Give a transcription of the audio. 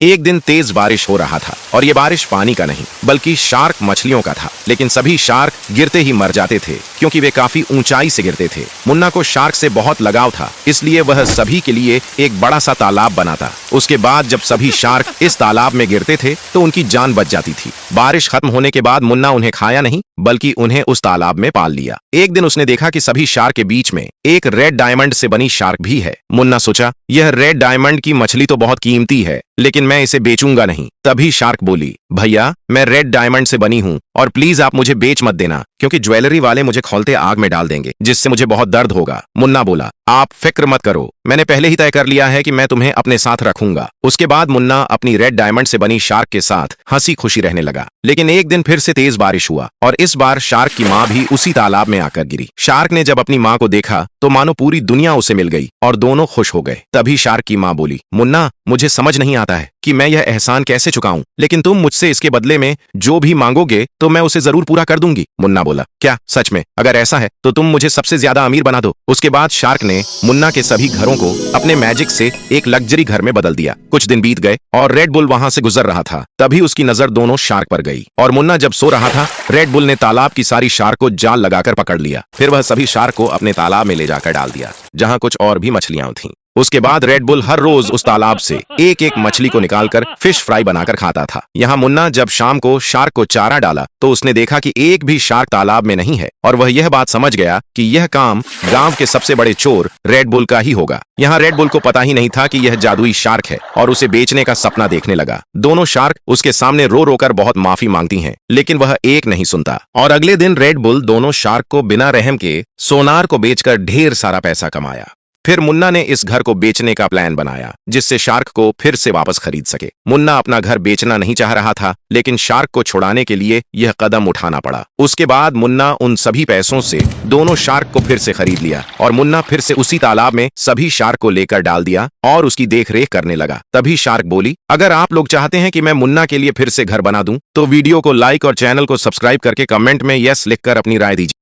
एक दिन तेज बारिश हो रहा था और ये बारिश पानी का नहीं बल्कि शार्क मछलियों का था। लेकिन सभी शार्क गिरते ही मर जाते थे क्योंकि वे काफी ऊंचाई से गिरते थे। मुन्ना को शार्क से बहुत लगाव था, इसलिए वह सभी के लिए एक बड़ा सा तालाब बनाता। उसके बाद जब सभी शार्क इस तालाब में गिरते थे तो उनकी जान बच जाती थी। बारिश खत्म होने के बाद मुन्ना उन्हें खाया नहीं बल्कि उन्हें उस तालाब में पाल लिया। एक दिन उसने देखा कि सभी शार्क के बीच में एक रेड डायमंड से बनी शार्क भी है। मुन्ना सोचा, यह रेड डायमंड की मछली तो बहुत कीमती है, लेकिन मैं इसे बेचूंगा नहीं। तभी शार्क बोली, भैया मैं रेड डायमंड से बनी हूँ और प्लीज आप मुझे बेच मत देना, क्योंकि ज्वेलरी वाले मुझे खोलते आग में डाल देंगे जिससे मुझे बहुत दर्द होगा। मुन्ना बोला, आप फिक्र मत करो, मैंने पहले ही तय कर लिया है कि मैं तुम्हें अपने साथ रखूंगा। उसके बाद मुन्ना अपनी रेड डायमंड से बनी शार्क के साथ हंसी खुशी रहने लगा। लेकिन एक दिन फिर से तेज बारिश हुआ और इस बार शार्क की माँ भी उसी तालाब में आकर गिरी। शार्क ने जब अपनी माँ को देखा तो मानो पूरी दुनिया उसे मिल गई और दोनों खुश हो गए। तभी शार्क की माँ बोली, मुन्ना मुझे समझ नहीं आता है कि मैं यह एहसान कैसे चुकाऊं, लेकिन तुम मुझसे इसके बदले में जो भी मांगोगे तो मैं उसे जरूर पूरा कर दूंगी। मुन्ना बोला, क्या सच में? अगर ऐसा है तो तुम मुझे सबसे ज्यादा अमीर बना दो। उसके बाद शार्क ने मुन्ना के सभी घरों को अपने मैजिक से एक लग्जरी घर में बदल दिया। कुछ दिन बीत गए और रेड बुल वहां से गुजर रहा था। तभी उसकी नजर दोनों शार्क पर गई और मुन्ना जब सो रहा था, रेड बुल ने तालाब की सारी शार्क को जाल लगाकर पकड़ लिया। फिर वह सभी शार्क को अपने तालाब में ले जाकर डाल दिया, जहां कुछ और भी मछलियां थीं। उसके बाद रेड बुल हर रोज उस तालाब से एक एक मछली को निकालकर फिश फ्राई बनाकर खाता था। यहाँ मुन्ना जब शाम को शार्क को चारा डाला तो उसने देखा कि एक भी शार्क तालाब में नहीं है और वह यह बात समझ गया कि यह काम गांव के सबसे बड़े चोर रेड बुल का ही होगा। यहाँ रेड बुल को पता ही नहीं था कि यह जादुई शार्क है और उसे बेचने का सपना देखने लगा। दोनों शार्क उसके सामने रो रो कर बहुत माफी मांगती हैं, लेकिन वह एक नहीं सुनता। और अगले दिन रेड बुल दोनों शार्क को बिना रहम के सोनार को बेचकर ढेर सारा पैसा कमाया। फिर मुन्ना ने इस घर को बेचने का प्लान बनाया जिससे शार्क को फिर से वापस खरीद सके। मुन्ना अपना घर बेचना नहीं चाह रहा था, लेकिन शार्क को छुड़ाने के लिए यह कदम उठाना पड़ा। उसके बाद मुन्ना उन सभी पैसों से दोनों शार्क को फिर से खरीद लिया और मुन्ना फिर से उसी तालाब में सभी शार्क को लेकर डाल दिया और उसकी देखरेख करने लगा। तभी शार्क बोली, अगर आप लोग चाहते हैं कि मैं मुन्ना के लिए फिर से घर बना दूं तो वीडियो को लाइक और चैनल को सब्सक्राइब करके कमेंट में यस लिखकर अपनी राय दीजिए।